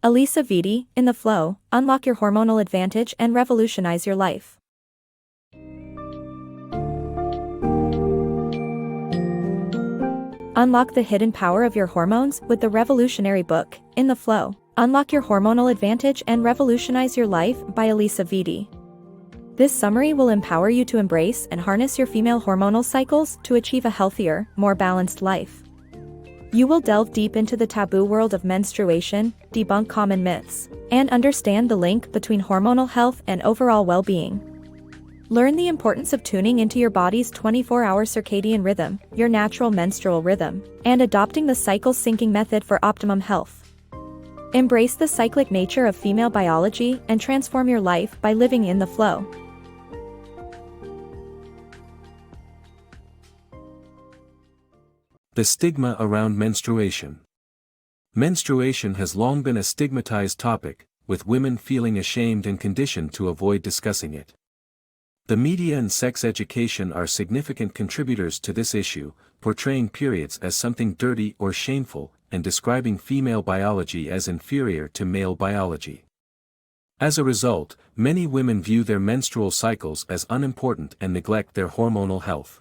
Alisa Vitti, In the FLO, unlock your hormonal advantage and revolutionize your life. Unlock the hidden power of your hormones with the revolutionary book, In the FLO. Unlock your hormonal advantage and revolutionize your life by Alisa Vitti. This summary will empower you to embrace and harness your female hormonal cycles to achieve a healthier, more balanced life. You will delve deep into the taboo world of menstruation, debunk common myths, and understand the link between hormonal health and overall well-being. Learn the importance of tuning into your body's 24-hour circadian rhythm, your natural menstrual rhythm, and adopting the cycle syncing method for optimum health. Embrace the cyclic nature of female biology and transform your life by living in the flow. The stigma around menstruation. Menstruation has long been a stigmatized topic, with women feeling ashamed and conditioned to avoid discussing it. The media and sex education are significant contributors to this issue, portraying periods as something dirty or shameful, and describing female biology as inferior to male biology. As a result, many women view their menstrual cycles as unimportant and neglect their hormonal health.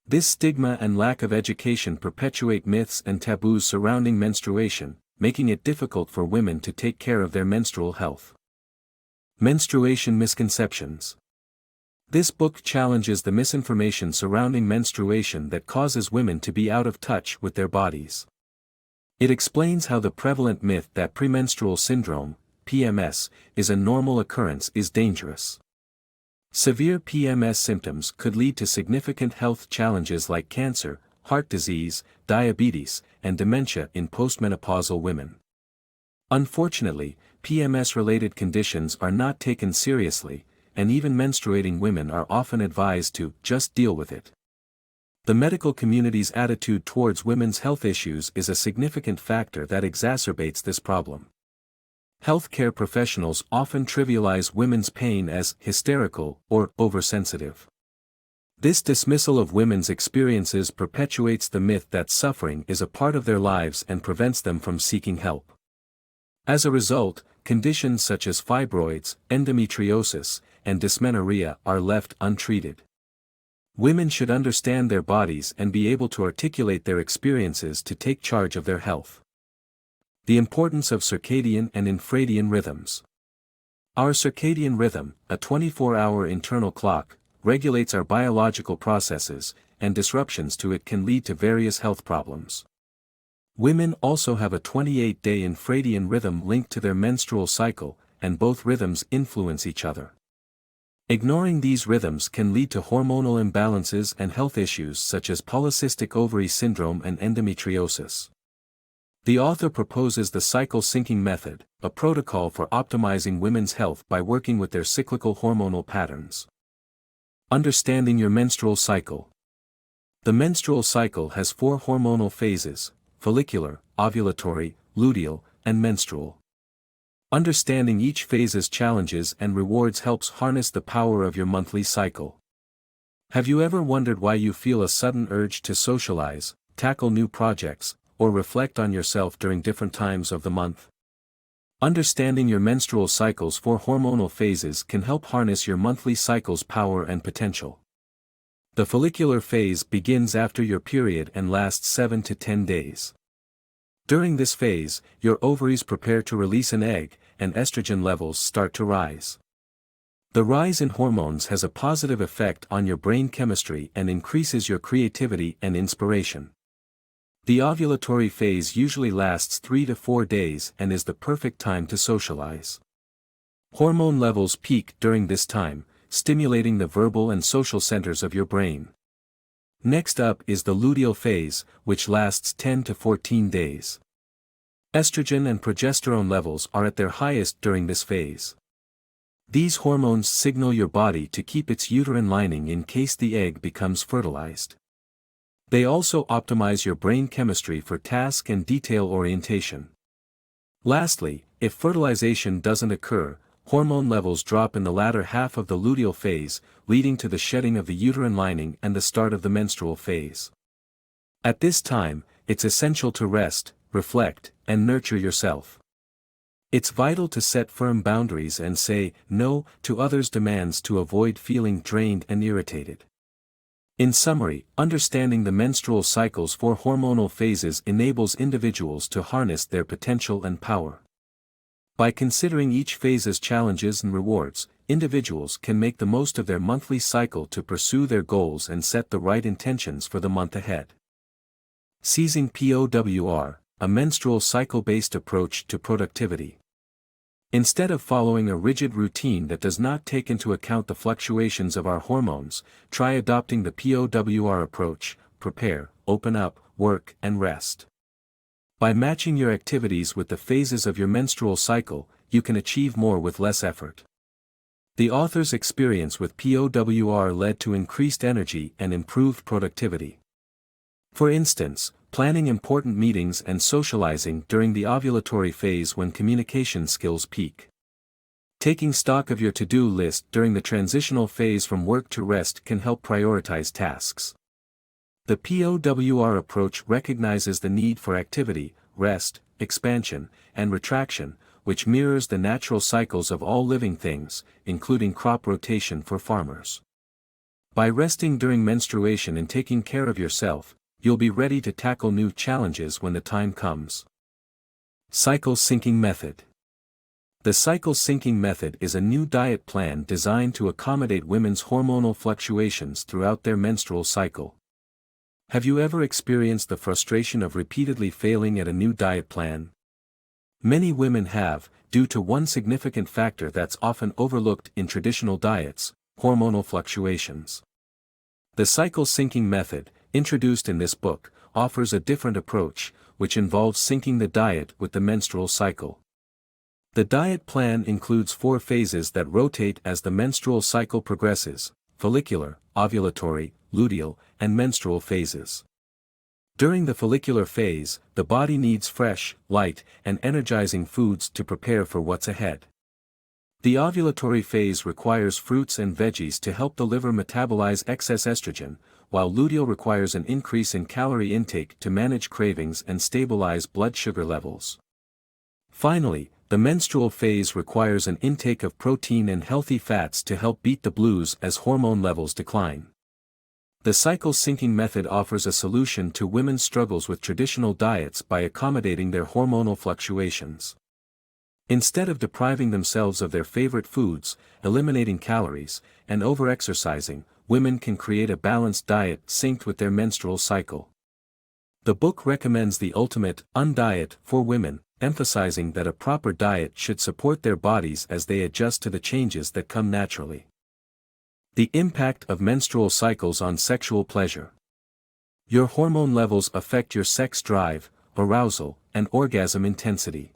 This stigma and lack of education perpetuate myths and taboos surrounding menstruation, making it difficult for women to take care of their menstrual health. Menstruation Misconceptions. This book challenges the misinformation surrounding menstruation that causes women to be out of touch with their bodies. It explains how the prevalent myth that premenstrual syndrome, PMS, is a normal occurrence is dangerous. Severe PMS symptoms could lead to significant health challenges like cancer, heart disease, diabetes, and dementia in postmenopausal women. Unfortunately, PMS-related conditions are not taken seriously, and even menstruating women are often advised to just deal with it. The medical community's attitude towards women's health issues is a significant factor that exacerbates this problem. Healthcare professionals often trivialize women's pain as hysterical or oversensitive. This dismissal of women's experiences perpetuates the myth that suffering is a part of their lives and prevents them from seeking help. As a result, conditions such as fibroids, endometriosis, and dysmenorrhea are left untreated. Women should understand their bodies and be able to articulate their experiences to take charge of their health. The importance of circadian and infradian rhythms. Our circadian rhythm, a 24-hour internal clock, regulates our biological processes, and disruptions to it can lead to various health problems. Women also have a 28-day infradian rhythm linked to their menstrual cycle, and both rhythms influence each other. Ignoring these rhythms can lead to hormonal imbalances and health issues such as polycystic ovary syndrome and endometriosis. The author proposes the cycle syncing method, a protocol for optimizing women's health by working with their cyclical hormonal patterns. Understanding your menstrual cycle. The menstrual cycle has 4 hormonal phases: follicular, ovulatory, luteal, and menstrual. Understanding each phase's challenges and rewards helps harness the power of your monthly cycle. Have you ever wondered why you feel a sudden urge to socialize, tackle new projects, or reflect on yourself during different times of the month? Understanding your menstrual cycle's 4 hormonal phases can help harness your monthly cycle's power and potential. The follicular phase begins after your period and lasts 7 to 10 days. During this phase, your ovaries prepare to release an egg, and estrogen levels start to rise. The rise in hormones has a positive effect on your brain chemistry and increases your creativity and inspiration. The ovulatory phase usually lasts 3 to 4 days and is the perfect time to socialize. Hormone levels peak during this time, stimulating the verbal and social centers of your brain. Next up is the luteal phase, which lasts 10 to 14 days. Estrogen and progesterone levels are at their highest during this phase. These hormones signal your body to keep its uterine lining in case the egg becomes fertilized. They also optimize your brain chemistry for task and detail orientation. Lastly, if fertilization doesn't occur, hormone levels drop in the latter half of the luteal phase, leading to the shedding of the uterine lining and the start of the menstrual phase. At this time, it's essential to rest, reflect, and nurture yourself. It's vital to set firm boundaries and say no to others' demands to avoid feeling drained and irritated. In summary, understanding the menstrual cycle's 4 hormonal phases enables individuals to harness their potential and power. By considering each phase's challenges and rewards, individuals can make the most of their monthly cycle to pursue their goals and set the right intentions for the month ahead. Seizing POWR, a menstrual cycle-based approach to productivity. Instead of following a rigid routine that does not take into account the fluctuations of our hormones, try adopting the POWR approach: prepare, open up, work, and rest. By matching your activities with the phases of your menstrual cycle, you can achieve more with less effort. The author's experience with POWR led to increased energy and improved productivity. For instance, planning important meetings and socializing during the ovulatory phase when communication skills peak. Taking stock of your to-do list during the transitional phase from work to rest can help prioritize tasks. The POWR approach recognizes the need for activity, rest, expansion, and retraction, which mirrors the natural cycles of all living things, including crop rotation for farmers. By resting during menstruation and taking care of yourself, you'll be ready to tackle new challenges when the time comes. Cycle Syncing Method. The cycle syncing method is a new diet plan designed to accommodate women's hormonal fluctuations throughout their menstrual cycle. Have you ever experienced the frustration of repeatedly failing at a new diet plan? Many women have, due to one significant factor that's often overlooked in traditional diets: hormonal fluctuations. The cycle syncing method, introduced in this book, offers a different approach, which involves syncing the diet with the menstrual cycle. The diet plan includes 4 phases that rotate as the menstrual cycle progresses: follicular, ovulatory, luteal, and menstrual phases. During the follicular phase, the body needs fresh, light, and energizing foods to prepare for what's ahead. The ovulatory phase requires fruits and veggies to help the liver metabolize excess estrogen, while luteal requires an increase in calorie intake to manage cravings and stabilize blood sugar levels. Finally, the menstrual phase requires an intake of protein and healthy fats to help beat the blues as hormone levels decline. The cycle syncing method offers a solution to women's struggles with traditional diets by accommodating their hormonal fluctuations. Instead of depriving themselves of their favorite foods, eliminating calories, and overexercising, women can create a balanced diet synced with their menstrual cycle. The book recommends the ultimate undiet for women, emphasizing that a proper diet should support their bodies as they adjust to the changes that come naturally. The impact of menstrual cycles on sexual pleasure. Your hormone levels affect your sex drive, arousal, and orgasm intensity.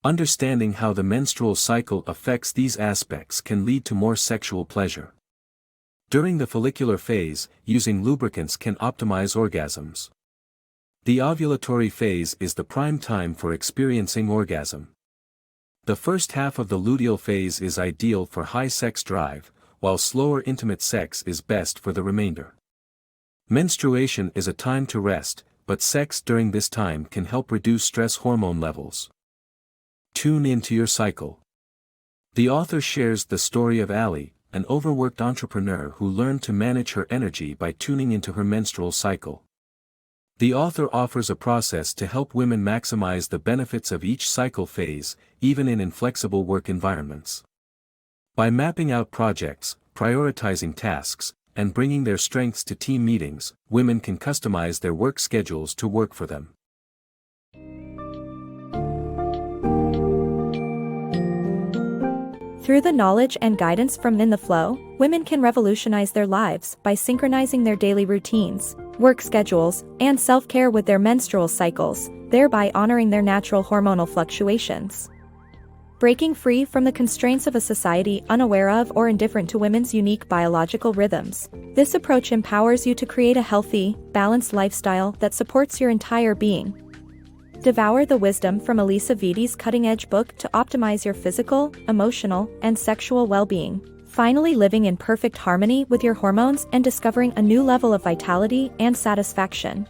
Understanding how the menstrual cycle affects these aspects can lead to more sexual pleasure. During the follicular phase, using lubricants can optimize orgasms. The ovulatory phase is the prime time for experiencing orgasm. The first half of the luteal phase is ideal for high sex drive, while slower intimate sex is best for the remainder. Menstruation is a time to rest, but sex during this time can help reduce stress hormone levels. Tune into your cycle. The author shares the story of Ali, an overworked entrepreneur who learned to manage her energy by tuning into her menstrual cycle. The author offers a process to help women maximize the benefits of each cycle phase, even in inflexible work environments. By mapping out projects, prioritizing tasks, and bringing their strengths to team meetings, women can customize their work schedules to work for them. Through the knowledge and guidance from In the FLO, women can revolutionize their lives by synchronizing their daily routines, work schedules, and self-care with their menstrual cycles, thereby honoring their natural hormonal fluctuations. Breaking free from the constraints of a society unaware of or indifferent to women's unique biological rhythms, this approach empowers you to create a healthy, balanced lifestyle that supports your entire being. Devour the wisdom from Alisa Vitti's cutting-edge book to optimize your physical, emotional, and sexual well-being, finally living in perfect harmony with your hormones and discovering a new level of vitality and satisfaction.